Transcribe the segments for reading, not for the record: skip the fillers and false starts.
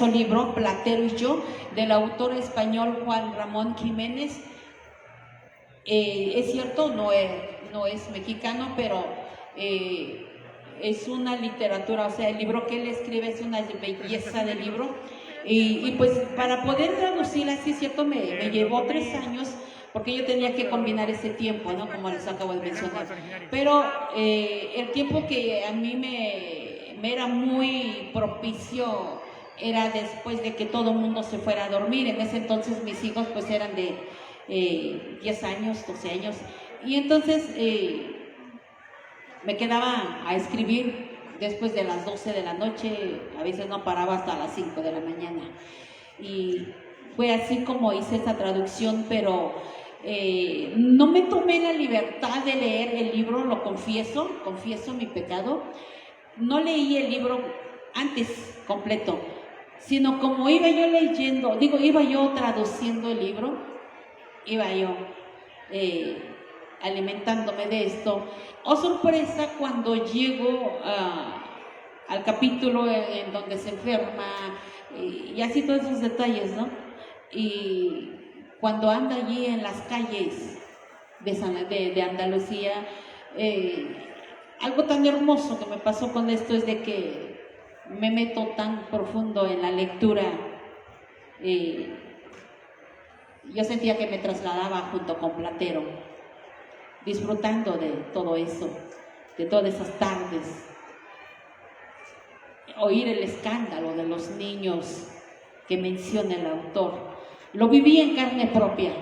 libro, Platero y yo, del autor español Juan Ramón Jiménez. Es cierto, no es mexicano, pero es una literatura, o sea, el libro que él escribe es una belleza de libro. Y pues para poder traducir así, es cierto, me llevó 3 años, porque yo tenía que combinar ese tiempo, ¿no? Como les acabo de mencionar. Pero el tiempo que a mí me era muy propicio era después de que todo el mundo se fuera a dormir. En ese entonces mis hijos pues eran de 10 años, 12 años. Y entonces me quedaba a escribir después de las 12 de la noche, a veces no paraba hasta las 5 de la mañana. Y fue así como hice esta traducción, pero no me tomé la libertad de leer el libro, lo confieso mi pecado. No leí el libro antes completo, sino como iba yo leyendo, iba yo traduciendo el libro, iba yo alimentándome de esto. Oh sorpresa, cuando llego al capítulo en donde se enferma y así todos esos detalles, ¿no? Y cuando anda allí en las calles de Andalucía, algo tan hermoso que me pasó con esto es de que me meto tan profundo en la lectura. Yo sentía que me trasladaba junto con Platero, disfrutando de todo eso, de todas esas tardes, oír el escándalo de los niños que menciona el autor. Lo viví en carne propia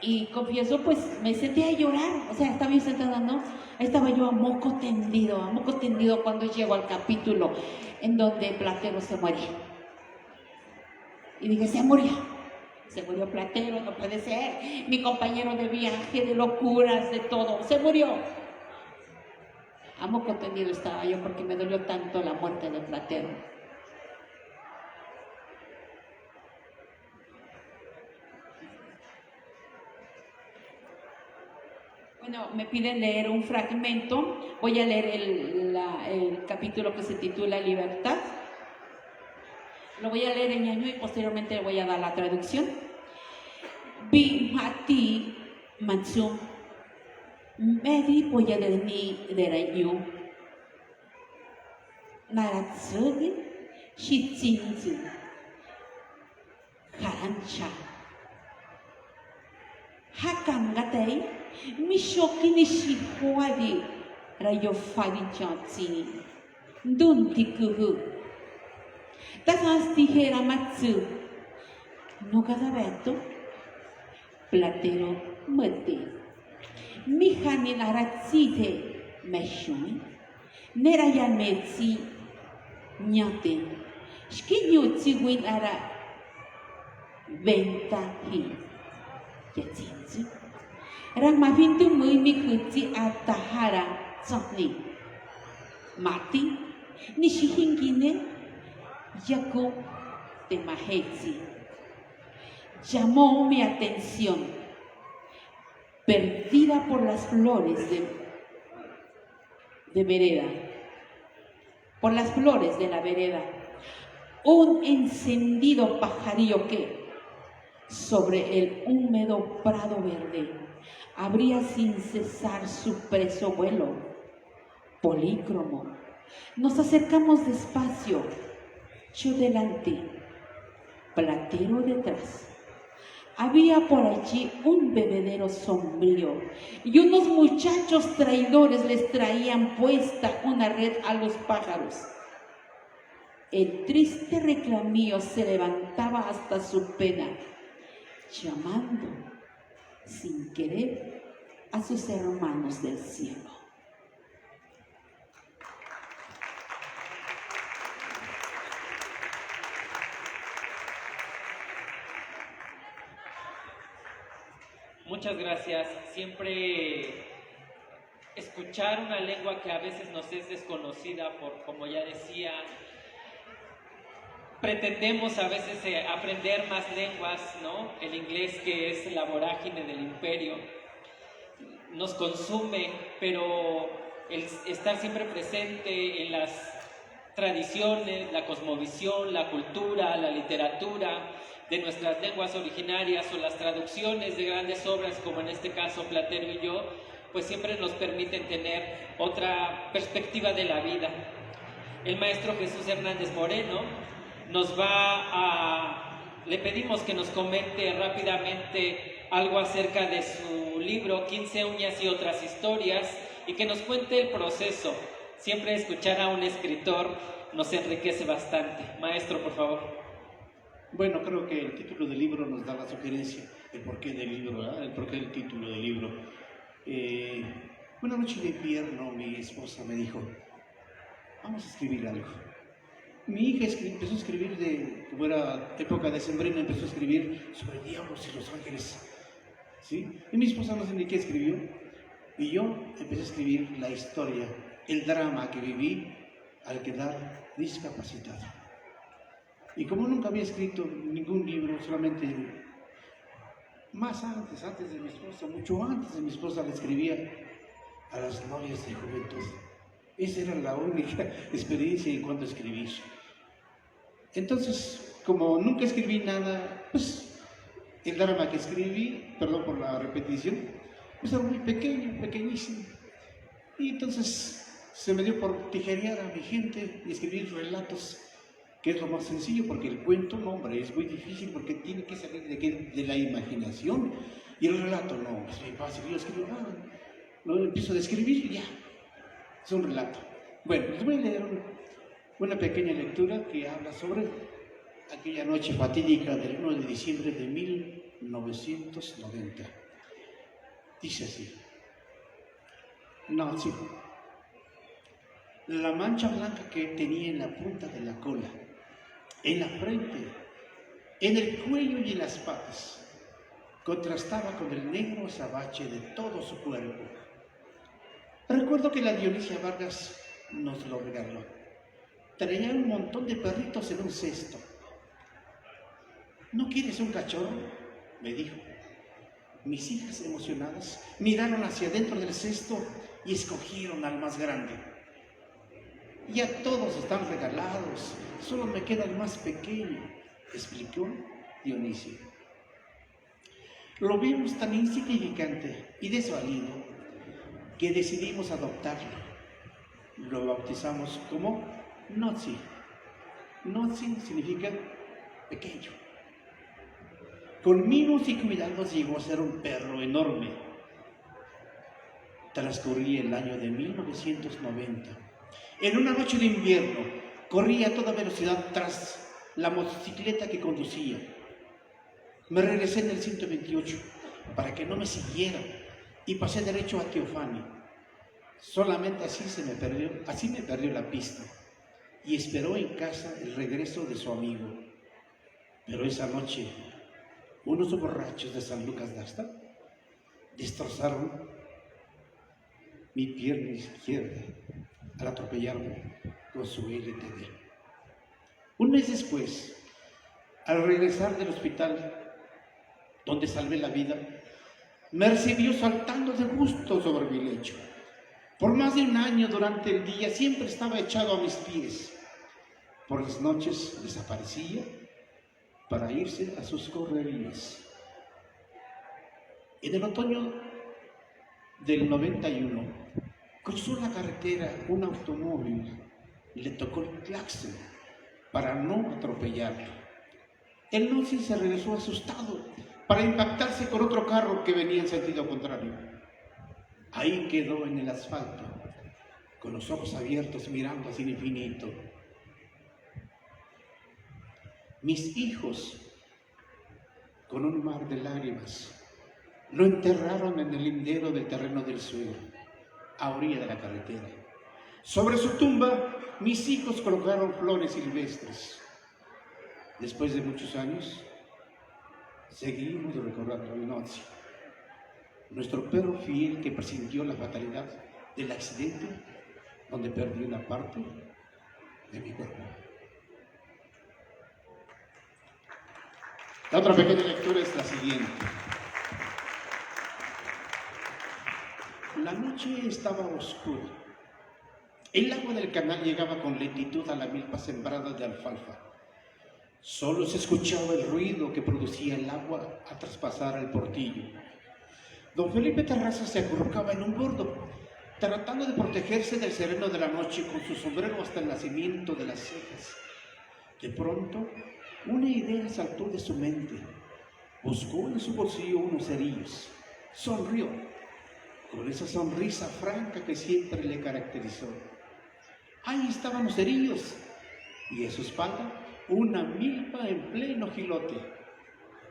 y confieso, pues me sentía a llorar, o sea, estaba yo sentada, ¿no? Estaba yo a moco tendido cuando llego al capítulo en donde Platero se muere. Y dije, se murió Platero, no puede ser, mi compañero de viaje, de locuras, de todo, se murió. A moco tendido estaba yo porque me dolió tanto la muerte de Platero. Bueno, me piden leer un fragmento, voy a leer el capítulo que se titula Libertad. Lo voy a leer en ñañú y posteriormente le voy a dar la traducción. Bimati Mansum Medi Poyadeni Derayu Naratsugi Shitsinzu Karancha Hakangatei Mishoki Nishihuadi Rayofadi Chatsini Duntikuhu Tasasti Heramatsu Nukadabeto Platero Mati Mihani Naratsite Meshun Nerayametsi Nyate Shkinyutsi Win Ara Ventahi Yatsinzu Ramavintu Muni Kutsi Atahara Zotni Mati Nishihingine Yaku de Mahetsi llamó mi atención, perdida por las flores de vereda, por las flores de la vereda, un encendido pajarillo que sobre el húmedo prado verde abría sin cesar su preso vuelo, polícromo. Nos acercamos despacio, yo delante, Platero detrás. Había por allí un bebedero sombrío y unos muchachos traidores les traían puesta una red a los pájaros. El triste reclamío se levantaba hasta su pena, llamando sin querer a sus hermanos del cielo. Muchas gracias. Siempre escuchar una lengua que a veces nos es desconocida, como ya decía, pretendemos a veces aprender más lenguas, ¿no? El inglés, que es la vorágine del imperio, nos consume, pero el estar siempre presente en las tradiciones, la cosmovisión, la cultura, la literatura de nuestras lenguas originarias o las traducciones de grandes obras, como en este caso Platero y yo, pues siempre nos permiten tener otra perspectiva de la vida. El maestro Jesús Hernández Moreno le pedimos que nos comente rápidamente algo acerca de su libro 15 uñas y otras historias y que nos cuente el proceso. Siempre escuchar a un escritor nos enriquece bastante. Maestro, por favor. Bueno, creo que el título del libro nos da la sugerencia, el porqué del libro, ¿verdad? El porqué del título del libro. Una noche de invierno mi esposa me dijo, vamos a escribir algo. Mi hija empezó a escribir, como era época decembrina, empezó a escribir sobre diablos y los ángeles, ¿sí? Y mi esposa no sé ni qué escribió, y yo empecé a escribir la historia, el drama que viví al quedar discapacitado. Y como nunca había escrito ningún libro, solamente antes de mi esposa, mucho antes de mi esposa, le escribía a las novias de juventud. Esa era la única experiencia en cuanto a escribir. Entonces, como nunca escribí nada, pues el drama que escribí, perdón por la repetición, pues era muy pequeño, pequeñísimo. Y entonces se me dio por tijerear a mi gente y escribir relatos, que es lo más sencillo, porque el cuento, no, hombre, es muy difícil porque tiene que salir de la imaginación. Y el relato, no, es muy fácil. Yo escribo, empiezo a escribir y ya, es un relato. Bueno, les voy a leer una pequeña lectura que habla sobre aquella noche fatídica del 1 de diciembre de 1990. Dice así. Nazi. La mancha blanca que tenía en la punta de la cola, en la frente, en el cuello y en las patas, contrastaba con el negro azabache de todo su cuerpo. Recuerdo que la Dionisia Vargas nos lo regaló. Traía un montón de perritos en un cesto. ¿No quieres un cachorro?, me dijo. Mis hijas, emocionadas, miraron hacia adentro del cesto y escogieron al más grande. Ya todos están regalados, solo me queda el más pequeño, explicó Dionisio. Lo vimos tan insignificante y desvalido que decidimos adoptarlo. Lo bautizamos como Notzi. Notzi significa pequeño. Con mimos y cuidados llegó a ser un perro enorme. Transcurría el año de 1990. En una noche de invierno, corría a toda velocidad tras la motocicleta que conducía. Me regresé en el 128 para que no me siguiera y pasé derecho a Teofani. Solamente así me perdió la pista y esperó en casa el regreso de su amigo. Pero esa noche, unos borrachos de San Lucas Dasta destrozaron mi pierna izquierda al atropellarme con su LTD. Un mes después, al regresar del hospital donde salvé la vida, me recibió saltando de gusto sobre mi lecho. Por más de un año durante el día siempre estaba echado a mis pies. Por las noches desaparecía para irse a sus correrías. En el otoño del 91, cruzó la carretera un automóvil y le tocó el claxon para no atropellarlo. El Notzi se regresó asustado para impactarse con otro carro que venía en sentido contrario. Ahí quedó en el asfalto, con los ojos abiertos mirando hacia el infinito. Mis hijos, con un mar de lágrimas, lo enterraron en el lindero del terreno del suelo, a orilla de la carretera. Sobre su tumba, mis hijos colocaron flores silvestres. Después de muchos años, seguimos recordando el Notzi, nuestro perro fiel que presintió la fatalidad del accidente donde perdí una parte de mi cuerpo. La otra pequeña lectura es la siguiente. La noche estaba oscura. El agua del canal llegaba con lentitud a la milpa sembrada de alfalfa. Solo se escuchaba el ruido que producía el agua a traspasar el portillo. Don Felipe Terrazas se acurrucaba en un bordo, tratando de protegerse del sereno de la noche con su sombrero hasta el nacimiento de las cejas. De pronto, una idea saltó de su mente. Buscó en su bolsillo unos cerillos. Sonrió, con esa sonrisa franca que siempre le caracterizó. Ahí estaban los cerillos, y a su espalda una milpa en pleno jilote.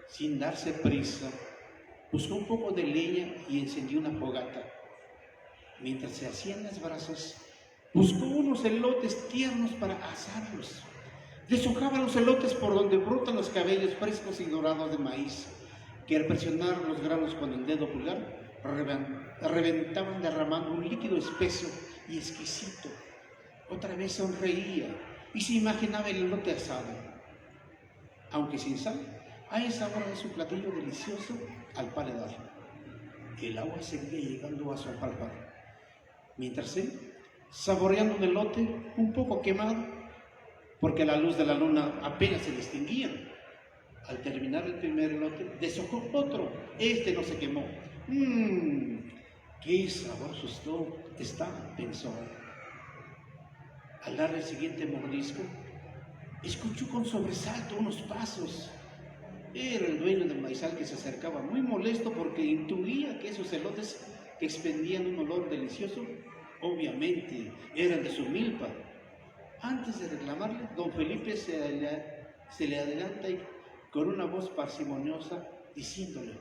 Sin darse prisa, buscó un poco de leña y encendió una fogata. Mientras se hacían las brasas, buscó unos elotes tiernos para asarlos. Deshojaba los elotes por donde brotan los cabellos frescos y dorados de maíz, que al presionar los granos con el dedo pulgar, reventaban derramando un líquido espeso y exquisito. Otra vez sonreía y se imaginaba el elote asado. Aunque sin sal, a esa hora es un platillo delicioso al paladar. El agua seguía llegando a su alfalfa, mientras él, saboreando un elote un poco quemado, porque a la luz de la luna apenas se distinguía. Al terminar el primer elote, deshojó otro. Este no se quemó. ¡Qué sabroso está!, pensó. Al darle el siguiente mordisco, escuchó con sobresalto unos pasos. Era el dueño del maizal que se acercaba muy molesto porque intuía que esos elotes que expendían un olor delicioso, obviamente eran de su milpa. Antes de reclamarle, don Felipe se le adelanta y con una voz parsimoniosa diciéndole: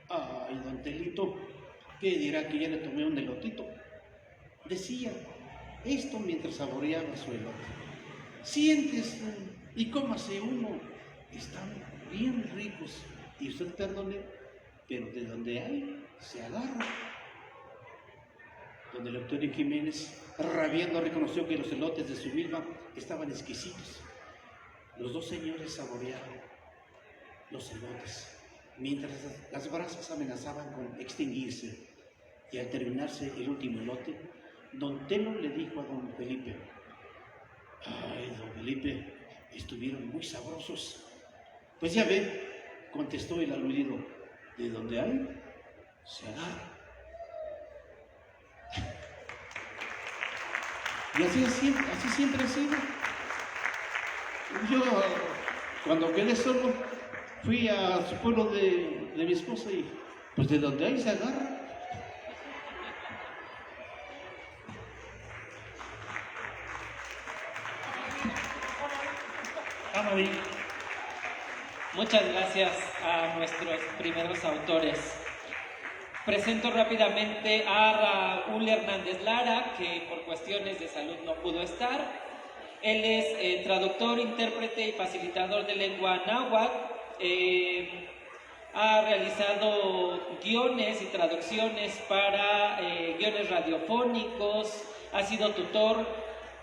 ¡ay, don Telito! ¿Qué dirá que ya le tomé un elotito? Decía esto mientras saboreaba su elote. Siéntese y cómase uno. Están bien ricos. Y usted perdone, pero de donde hay, se agarra. Don Eleuterio Jiménez, rabiando, reconoció que los elotes de su milpa estaban exquisitos. Los dos señores saborearon los elotes, mientras las brasas amenazaban con extinguirse. Y al terminarse el último elote, don Telo le dijo a don Felipe: ¡ay, don Felipe, estuvieron muy sabrosos! Pues ya ve, contestó el aludido, de donde hay, se agarra. Y así siempre ha sido. Yo, cuando quedé solo, fui a su pueblo de mi esposa y pues de donde hay se agarra. Muchas gracias a nuestros primeros autores. Presento rápidamente a Raúl Hernández Lara, que por cuestiones de salud no pudo estar. Él es traductor, intérprete y facilitador de lengua náhuatl. Ha realizado guiones y traducciones para guiones radiofónicos, ha sido tutor,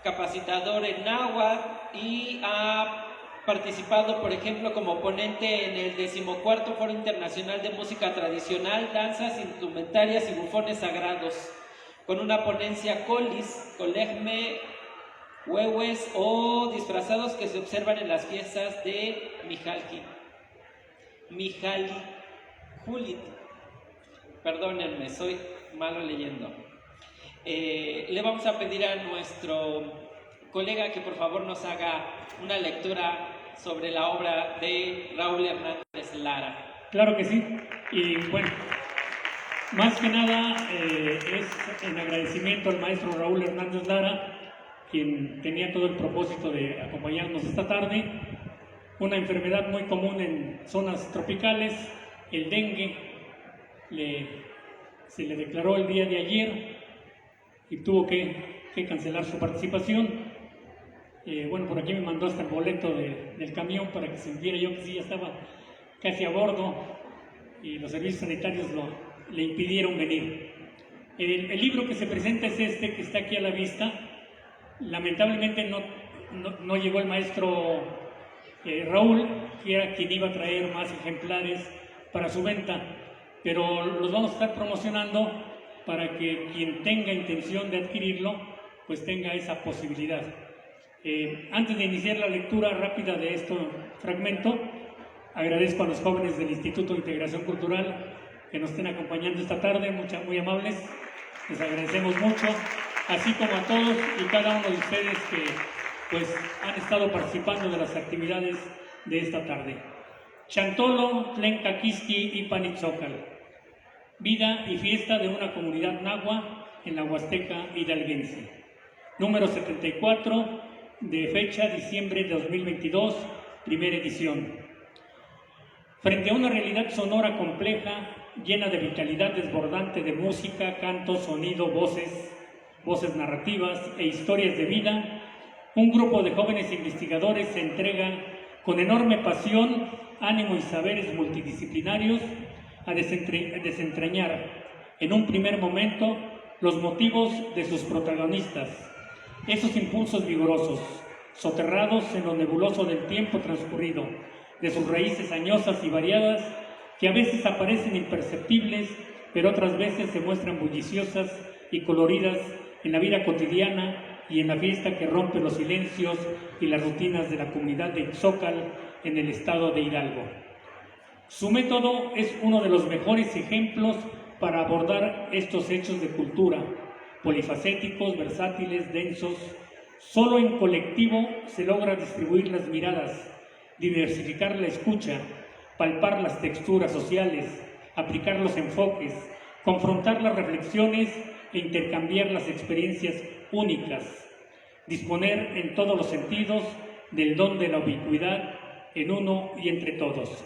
capacitador en náhuatl y ha participado, por ejemplo, como ponente en el 14º Foro Internacional de Música Tradicional, Danzas Instrumentarias y Bufones Sagrados, con una ponencia colis, colegme, huehues o disfrazados que se observan en las fiestas de Mijali Julit. Perdónenme, soy malo leyendo. Le vamos a pedir a nuestro colega que por favor nos haga una lectura sobre la obra de Raúl Hernández Lara. Claro que sí, y bueno, más que nada es en agradecimiento al maestro Raúl Hernández Lara, quien tenía todo el propósito de acompañarnos esta tarde. Una enfermedad muy común en zonas tropicales, el dengue, se le declaró el día de ayer y tuvo que cancelar su participación. Bueno, por aquí me mandó hasta el boleto del camión para que sintiera yo que sí, ya estaba casi a bordo y los servicios sanitarios le impidieron venir. El libro que se presenta es este, que está aquí a la vista. Lamentablemente no llegó el maestro Raúl, que era quien iba a traer más ejemplares para su venta, pero los vamos a estar promocionando para que quien tenga intención de adquirirlo, pues tenga esa posibilidad. Antes de iniciar la lectura rápida de este fragmento, agradezco a los jóvenes del Instituto de Integración Cultural que nos estén acompañando esta tarde, muy amables, les agradecemos mucho, así como a todos y cada uno de ustedes que pues han estado participando de las actividades de esta tarde. Chantolo, Tlencaquisqui y Panitzócal. Vida y fiesta de una comunidad nahua en la Huasteca hidalguense. Número 74, de fecha diciembre de 2022, primera edición. Frente a una realidad sonora compleja, llena de vitalidad desbordante de música, canto, sonido, voces narrativas e historias de vida, un grupo de jóvenes investigadores se entregan con enorme pasión, ánimo y saberes multidisciplinarios a desentrañar en un primer momento los motivos de sus protagonistas, esos impulsos vigorosos, soterrados en lo nebuloso del tiempo transcurrido, de sus raíces añosas y variadas, que a veces aparecen imperceptibles, pero otras veces se muestran bulliciosas y coloridas en la vida cotidiana y en la fiesta que rompe los silencios y las rutinas de la comunidad de Ixócal en el estado de Hidalgo. Su método es uno de los mejores ejemplos para abordar estos hechos de cultura, polifacéticos, versátiles, densos. Solo en colectivo se logra distribuir las miradas, diversificar la escucha, palpar las texturas sociales, aplicar los enfoques, confrontar las reflexiones e intercambiar las experiencias únicas, disponer en todos los sentidos del don de la ubicuidad en uno y entre todos.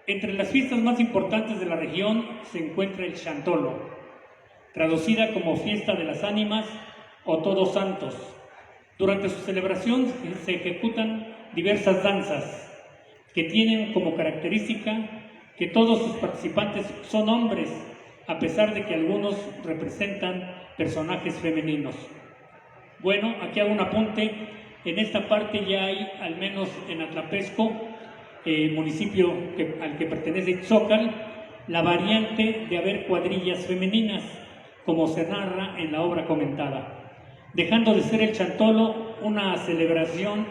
Entre las fiestas más importantes de la región se encuentra el Chantolo, traducida como Fiesta de las Ánimas o Todos Santos. Durante su celebración se ejecutan diversas danzas que tienen como característica que todos sus participantes son hombres, a pesar de que algunos representan personajes femeninos. Bueno, aquí hago un apunte. En esta parte ya hay, al menos en Atlapesco, municipio al que pertenece Ixócal, la variante de haber cuadrillas femeninas, como se narra en la obra comentada, dejando de ser el Chantolo una celebración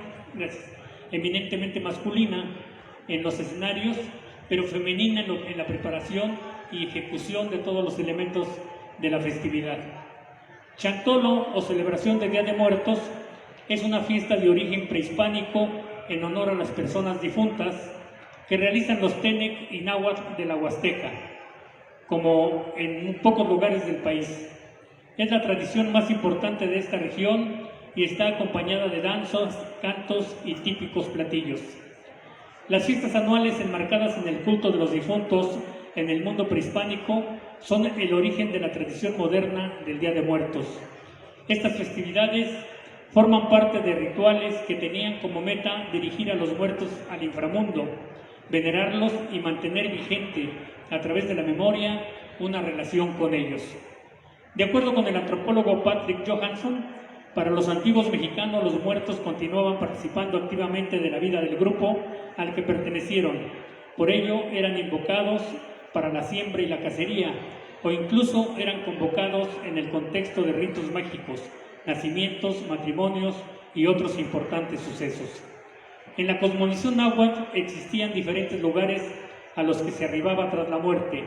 eminentemente masculina en los escenarios, pero femenina en la preparación y ejecución de todos los elementos de la festividad. Chantolo, o celebración de Día de Muertos, es una fiesta de origen prehispánico en honor a las personas difuntas que realizan los Tenec y Náhuatl de la Huasteca, como en pocos lugares del país. Es la tradición más importante de esta región y está acompañada de danzas, cantos y típicos platillos. Las fiestas anuales enmarcadas en el culto de los difuntos en el mundo prehispánico son el origen de la tradición moderna del Día de Muertos. Estas festividades forman parte de rituales que tenían como meta dirigir a los muertos al inframundo, venerarlos y mantener vigente, a través de la memoria, una relación con ellos. De acuerdo con el antropólogo Patrick Johansson, para los antiguos mexicanos los muertos continuaban participando activamente de la vida del grupo al que pertenecieron. Por ello eran invocados para la siembra y la cacería, o incluso eran convocados en el contexto de ritos mágicos, nacimientos, matrimonios y otros importantes sucesos. En la cosmovisión náhuatl existían diferentes lugares a los que se arribaba tras la muerte.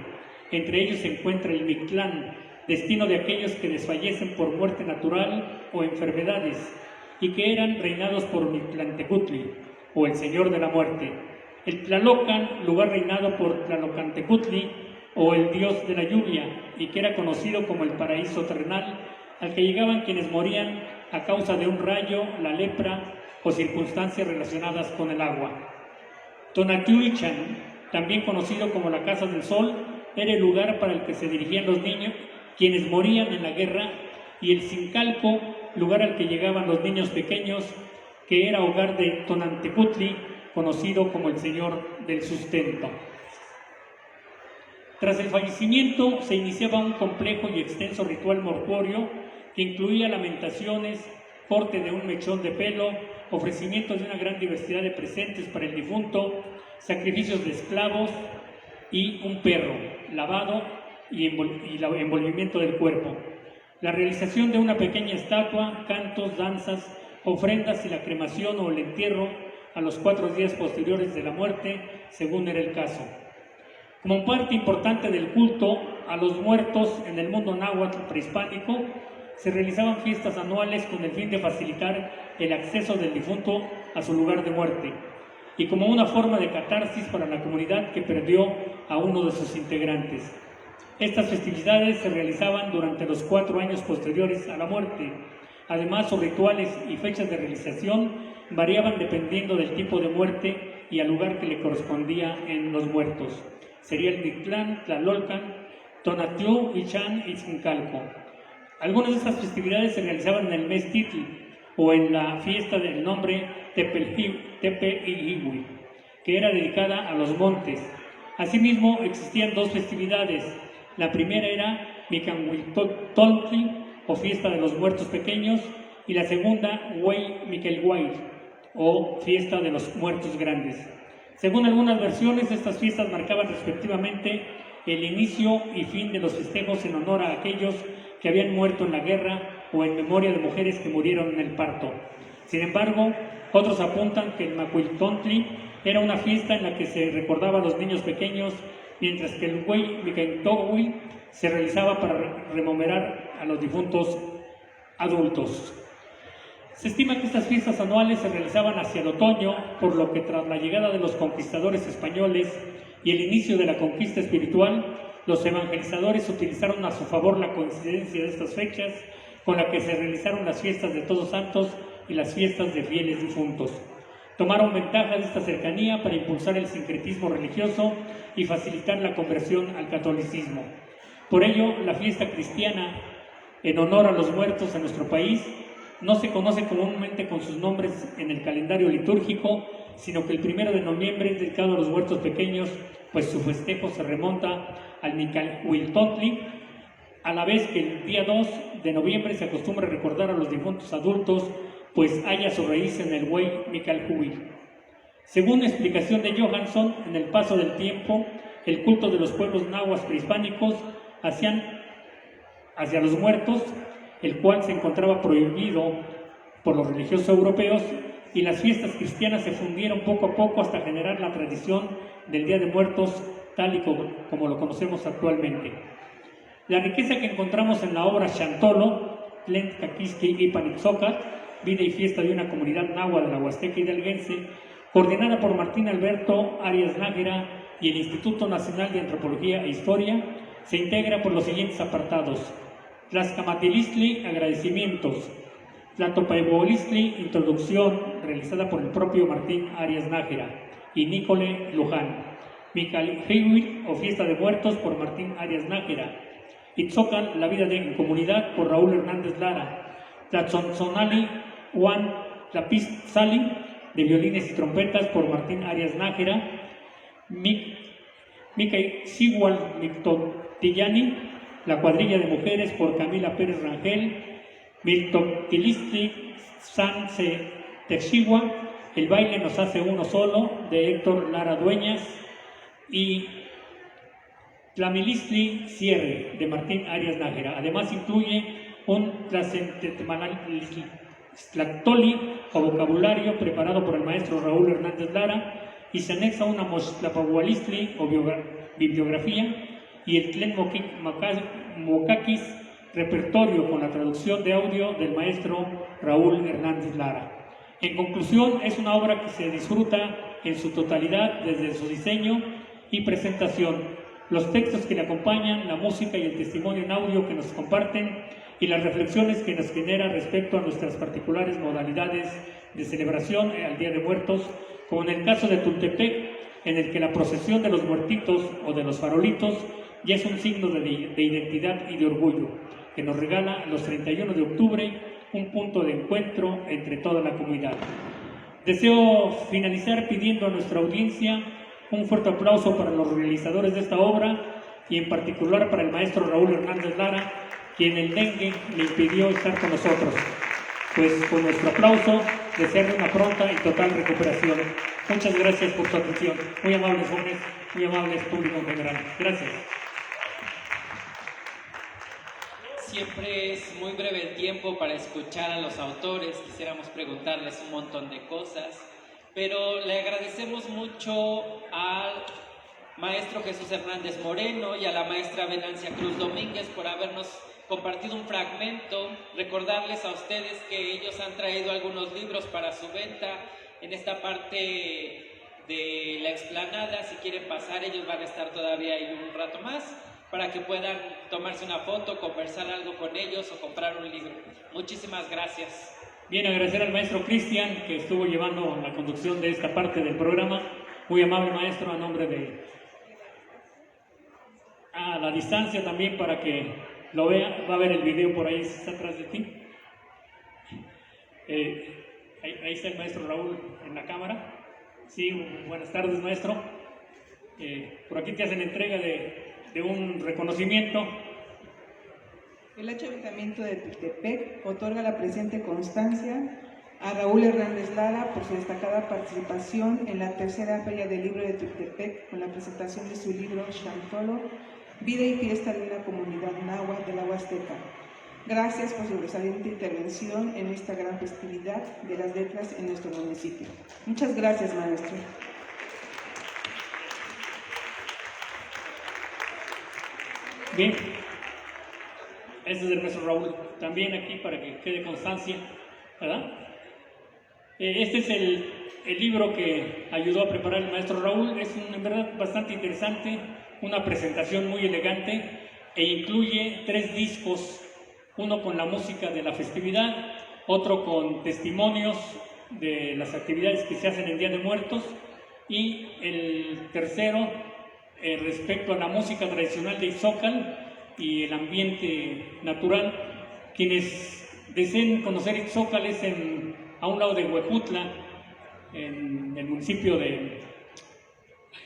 Entre ellos se encuentra el Mictlán, destino de aquellos que desfallecen por muerte natural o enfermedades y que eran reinados por Mictlantecutli, o el Señor de la Muerte. El Tlalocan, lugar reinado por Tlalocantecutli, o el Dios de la Lluvia, y que era conocido como el paraíso terrenal, al que llegaban quienes morían a causa de un rayo, la lepra o circunstancias relacionadas con el agua. Tonatiuhichan, también conocido como la Casa del Sol, era el lugar para el que se dirigían los niños, quienes morían en la guerra, y el Zincalco, lugar al que llegaban los niños pequeños, que era hogar de Tonantecutli, conocido como el Señor del Sustento. Tras el fallecimiento se iniciaba un complejo y extenso ritual mortuorio que incluía lamentaciones, corte de un mechón de pelo, ofrecimientos de una gran diversidad de presentes para el difunto, sacrificios de esclavos y un perro lavado y envolvimiento del cuerpo. La realización de una pequeña estatua, cantos, danzas, ofrendas y la cremación o el entierro a los 4 días posteriores de la muerte, según era el caso. Como parte importante del culto a los muertos en el mundo náhuatl prehispánico, se realizaban fiestas anuales con el fin de facilitar el acceso del difunto a su lugar de muerte y como una forma de catarsis para la comunidad que perdió a uno de sus integrantes. Estas festividades se realizaban durante los 4 años posteriores a la muerte. Además, sus rituales y fechas de realización variaban dependiendo del tipo de muerte y al lugar que le correspondía en los muertos. Sería el Mictlán, Tlalolcan, Tonatiuh, Ichan y Zincalco. Algunas de estas festividades se realizaban en el mes Titl o en la fiesta del nombre Tepe-Ihiwi, que era dedicada a los montes. Asimismo, existían 2 festividades. La primera era Micanhuitoltli, o fiesta de los muertos pequeños, y la segunda, Huey Miquelhuay, o fiesta de los muertos grandes. Según algunas versiones, estas fiestas marcaban respectivamente el inicio y fin de los festejos en honor a aquellos que habían muerto en la guerra o en memoria de mujeres que murieron en el parto. Sin embargo, otros apuntan que el Macuiltontli era una fiesta en la que se recordaba a los niños pequeños, mientras que el Huey Micantohui se realizaba para rememorar a los difuntos adultos. Se estima que estas fiestas anuales se realizaban hacia el otoño, por lo que tras la llegada de los conquistadores españoles y el inicio de la conquista espiritual, los evangelizadores utilizaron a su favor la coincidencia de estas fechas con la que se realizaron las fiestas de Todos Santos y las fiestas de fieles difuntos. Tomaron ventaja de esta cercanía para impulsar el sincretismo religioso y facilitar la conversión al catolicismo. Por ello, la fiesta cristiana en honor a los muertos en nuestro país no se conoce comúnmente con sus nombres en el calendario litúrgico, sino que el 1 de noviembre es dedicado a los muertos pequeños, pues su festejo se remonta al Micanhuitoltli, a la vez que el día 2 de noviembre se acostumbra a recordar a los difuntos adultos, pues halla su raíz en el Huey Miquelhuay. Según explicación de Johansson, en el paso del tiempo, el culto de los pueblos nahuas prehispánicos hacia los muertos, el cual se encontraba prohibido por los religiosos europeos, y las fiestas cristianas se fundieron poco a poco hasta generar la tradición del Día de Muertos tal y como lo conocemos actualmente. La riqueza que encontramos en la obra Xantolo, Tlent Caquisqui y Panitzoca, vida y fiesta de una comunidad náhuatl de la Huasteca hidalguense, coordinada por Martín Alberto Arias Nájera y el Instituto Nacional de Antropología e Historia, se integra por los siguientes apartados: Tlaxcamatilistli, agradecimientos; Tlatopaebolistli, introducción, realizada por el propio Martín Arias Nájera y Nicole Luján; Miquelhuay, o fiesta de muertos, por Martín Arias Nájera; Itzocan, la vida en comunidad, por Raúl Hernández Lara; Tlatzontzonali, Juan Tlapizzali, de violines y trompetas, por Martín Arias Nájera; Micaixigual Mictotillani, la cuadrilla de mujeres, por Camila Pérez Rangel; Miltoctilistli Sanse Texigua, el baile nos hace uno solo, de Héctor Lara Dueñas; y Tlamilistli Cierre, de Martín Arias Nájera. Además incluye un Tlaxtlactoli, o vocabulario, preparado por el maestro Raúl Hernández Lara, y se anexa una Moxtlapahualistli, o bibliografía, y el Tlen Mocaquis, repertorio, con la traducción de audio del maestro Raúl Hernández Lara. En conclusión, es una obra que se disfruta en su totalidad desde su diseño y presentación, los textos que le acompañan, la música y el testimonio en audio que nos comparten, y las reflexiones que nos genera respecto a nuestras particulares modalidades de celebración al Día de Muertos, como en el caso de Tultepec, en el que la procesión de los muertitos o de los farolitos ya es un signo de identidad y de orgullo, que nos regala los 31 de octubre un punto de encuentro entre toda la comunidad. Deseo finalizar pidiendo a nuestra audiencia un fuerte aplauso para los realizadores de esta obra, y en particular para el maestro Raúl Hernández Lara, quien el dengue le impidió estar con nosotros. Pues con nuestro aplauso, desearle una pronta y total recuperación. Muchas gracias por su atención. Muy amables jóvenes, muy amables público en general. Gracias. siempre es muy breve el tiempo para escuchar a los autores, quisiéramos preguntarles un montón de cosas, pero le agradecemos mucho al maestro Jesús Hernández Moreno y a la maestra Venancia Cruz Domínguez por habernos compartido un fragmento. Recordarles a ustedes que ellos han traído algunos libros para su venta en esta parte de la explanada. Si quieren pasar, ellos van a estar todavía ahí un rato más para que puedan tomarse una foto, conversar algo con ellos o comprar un libro. Muchísimas gracias. Bien, agradecer al maestro Cristian que estuvo llevando la conducción de esta parte del programa. Muy amable maestro, a nombre de... A la distancia también para que lo vea. Va a ver el video por ahí, está atrás de ti. Ahí está el maestro Raúl en la cámara. Sí, buenas tardes maestro. Por aquí te hacen entrega de un reconocimiento. El Ayuntamiento de Tuxtepec otorga la presente constancia a Raúl Hernández Lara por su destacada participación en la tercera Feria del Libro de Tuxtepec con la presentación de su libro Xantolo, Vida y Fiesta de una Comunidad Náhuatl de la Huasteca. Gracias por su sobresaliente intervención en esta gran festividad de las letras en nuestro municipio. Muchas gracias, maestro. Bien, este es del maestro Raúl, también aquí para que quede constancia, ¿verdad? Este es el libro que ayudó a preparar el maestro Raúl. Es en verdad bastante interesante, una presentación muy elegante e incluye 3 discos, uno con la música de la festividad, otro con testimonios de las actividades que se hacen en Día de Muertos y el tercero respecto a la música tradicional de Ixócal y el ambiente natural. Quienes deseen conocer Ixócal es a un lado de Huejutla, en el municipio de...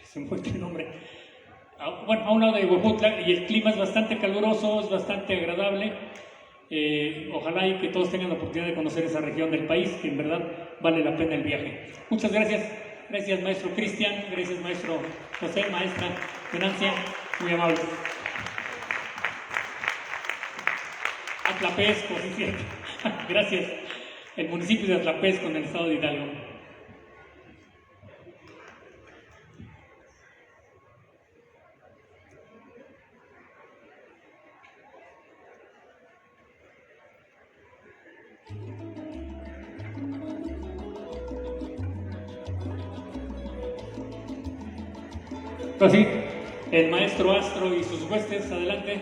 se me fue el nombre. Bueno, a un lado de Huejutla, y el clima es bastante caluroso, es bastante agradable. Ojalá y que todos tengan la oportunidad de conocer esa región del país, que en verdad vale la pena el viaje. Muchas gracias. Gracias maestro Cristian, gracias maestro José, maestra Venancia, muy amable. Atlapesco, sí es cierto. Gracias. El municipio de Atlapesco en el estado de Hidalgo. Así, el maestro Astro y sus huestes, adelante.